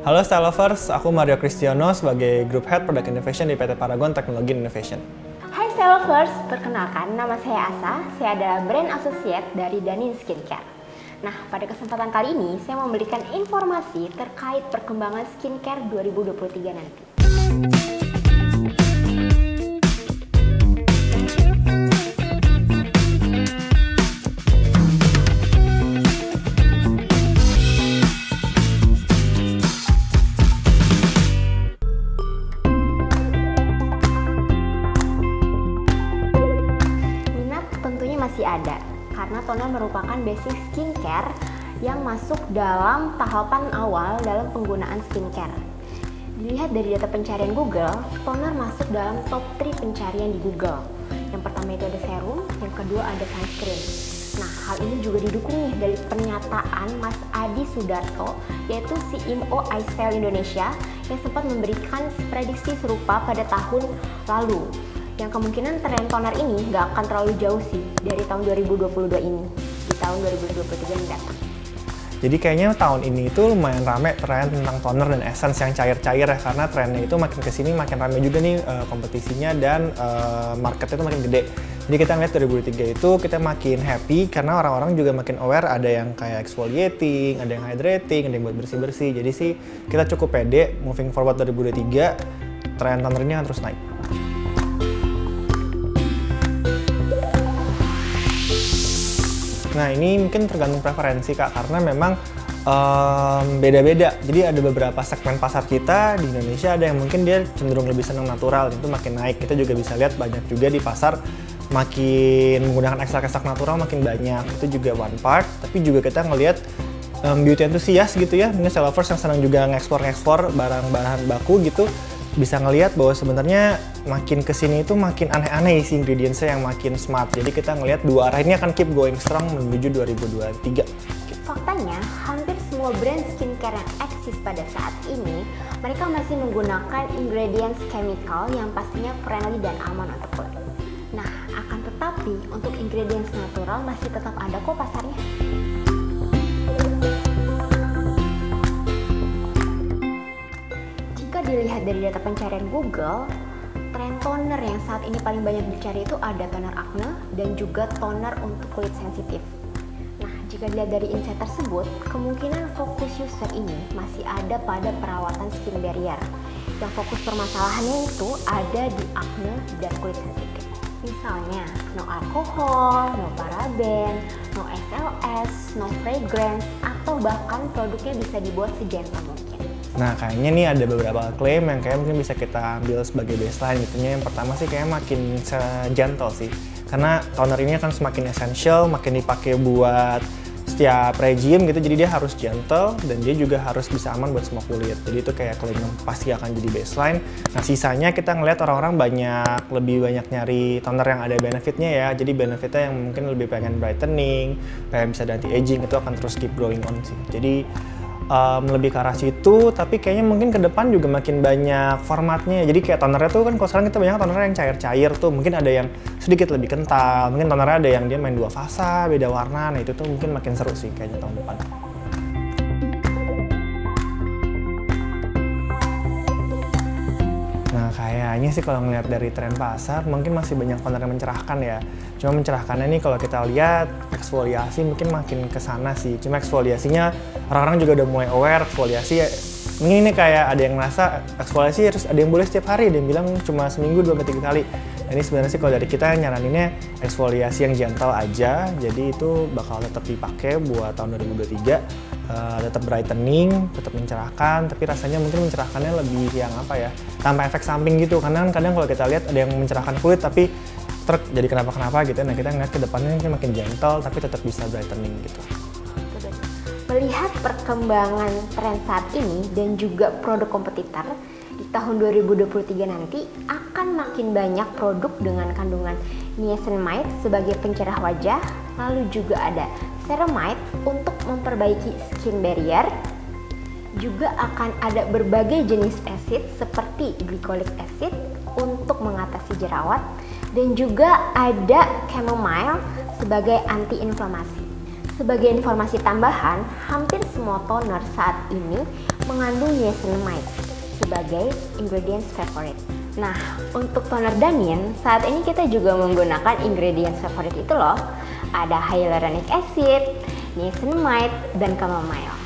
Halo Style Lovers, aku Mario Kristiono sebagai Group Head Product Innovation di PT Paragon Technology Innovation. Hai Style Lovers, perkenalkan nama saya Asa, saya adalah Brand Associate dari Danin Skincare. Nah, pada kesempatan kali ini saya memberikan informasi terkait perkembangan skincare 2023 nanti. Masih ada, karena toner merupakan basic skincare yang masuk dalam tahapan awal dalam penggunaan skincare. Dilihat dari data pencarian Google, toner masuk dalam top 3 pencarian di Google. Yang pertama itu ada serum, yang kedua ada sunscreen. Nah, hal ini juga didukung nih dari pernyataan Mas Adi Sudarto, yaitu CEO iStyle Indonesia, yang sempat memberikan prediksi serupa pada tahun lalu. Yang kemungkinan tren toner ini nggak akan terlalu jauh sih dari tahun 2022 ini, di tahun 2023 mendatang. Jadi kayaknya tahun ini itu lumayan rame tren tentang toner dan essence yang cair-cair ya, karena trennya itu makin kesini makin rame juga nih kompetisinya dan marketnya itu makin gede. Jadi kita ngeliat 2023 itu kita makin happy karena orang-orang juga makin aware, ada yang kayak exfoliating, ada yang hydrating, ada yang buat bersih-bersih. Jadi sih kita cukup pede moving forward 2023, tren tonernya akan terus naik. Nah, ini mungkin tergantung preferensi Kak, karena memang beda-beda. Jadi ada beberapa segmen pasar kita di Indonesia, ada yang mungkin dia cenderung lebih senang natural, itu makin naik. Kita juga bisa lihat banyak juga di pasar makin menggunakan ekstrak-ekstrak natural makin banyak. Itu juga one part, tapi juga kita ngelihat beauty enthusiast gitu ya, mungkin style lovers yang senang juga nge-explore barang-bahan baku gitu, bisa ngelihat bahwa sebenarnya makin kesini itu makin aneh-aneh isi ingredientsnya yang makin smart. Jadi kita ngelihat dua arah ini akan keep going strong menuju 2023. Faktanya, hampir semua brand skincare yang eksis pada saat ini, mereka masih menggunakan ingredients chemical yang pastinya friendly dan aman untuk kulit. Nah, akan tetapi untuk ingredients natural masih tetap ada kok pasarnya. Dilihat dari data pencarian Google, tren toner yang saat ini paling banyak dicari itu ada toner acne dan juga toner untuk kulit sensitif. Nah, jika dilihat dari insight tersebut, kemungkinan fokus user ini masih ada pada perawatan skin barrier. Yang fokus permasalahannya itu ada di acne dan kulit sensitif. Misalnya, no alkohol, no paraben, no SLS, no fragrance, atau bahkan produknya bisa dibuat segentle mungkin. Nah, kayaknya nih ada beberapa klaim yang kayak mungkin bisa kita ambil sebagai baseline gitu. Yang pertama sih kayak makin gentle sih. Karena toner ini akan semakin essential, makin dipakai buat setiap regime gitu. Jadi dia harus gentle dan dia juga harus bisa aman buat semua kulit. Jadi itu kayak klaim yang pasti akan jadi baseline. Nah, sisanya kita ngeliat orang-orang lebih banyak nyari toner yang ada benefitnya ya. Jadi benefitnya yang mungkin lebih pengen brightening, pengen bisa anti-aging, itu akan terus keep going on sih. Jadi lebih ke arah situ, tapi kayaknya mungkin ke depan juga makin banyak formatnya. Jadi kayak tonernya tuh kan kalau sekarang kita banyak toner yang cair-cair tuh, mungkin ada yang sedikit lebih kental, mungkin tonernya ada yang dia main dua fasa, beda warna. Nah itu tuh mungkin makin seru sih kayaknya tahun depan. Nah, kayaknya sih kalau ngeliat dari tren pasar mungkin masih banyak toner yang mencerahkan ya. Cuma mencerahkannya nih kalau kita lihat eksfoliasi mungkin makin ke sana sih. Cuma eksfoliasinya orang-orang juga udah mulai aware eksfoliasi ya. Mungkin ini kayak ada yang merasa eksfoliasi harus ada yang boleh setiap hari, ada yang bilang cuma seminggu 2-3 kali. Nah, ini sebenarnya sih kalau dari kita nyaraninnya eksfoliasi yang gentle aja. Jadi itu bakal tetap dipakai buat tahun 2023. Tetap brightening, tetap mencerahkan, tapi rasanya mungkin mencerahkannya lebih yang apa ya, tanpa efek samping gitu. Karena kadang kalau kita lihat ada yang mencerahkan kulit tapi jadi kenapa-kenapa gitu. Nah, kita ngeliat ke depannya makin gentle tapi tetap bisa brightening gitu. Melihat perkembangan tren saat ini dan juga produk kompetitor, di tahun 2023 nanti akan makin banyak produk dengan kandungan niacinamide sebagai pencerah wajah, lalu juga ada ceramide untuk memperbaiki skin barrier. Juga akan ada berbagai jenis acid seperti glycolic acid untuk mengatasi jerawat, dan juga ada chamomile sebagai anti-inflamasi. Sebagai informasi tambahan, hampir semua toner saat ini mengandung niacinamide sebagai ingredients favorite. Nah, untuk toner Danien, saat ini kita juga menggunakan ingredients favorit itu loh. Ada hyaluronic acid, niacinamide, dan chamomile.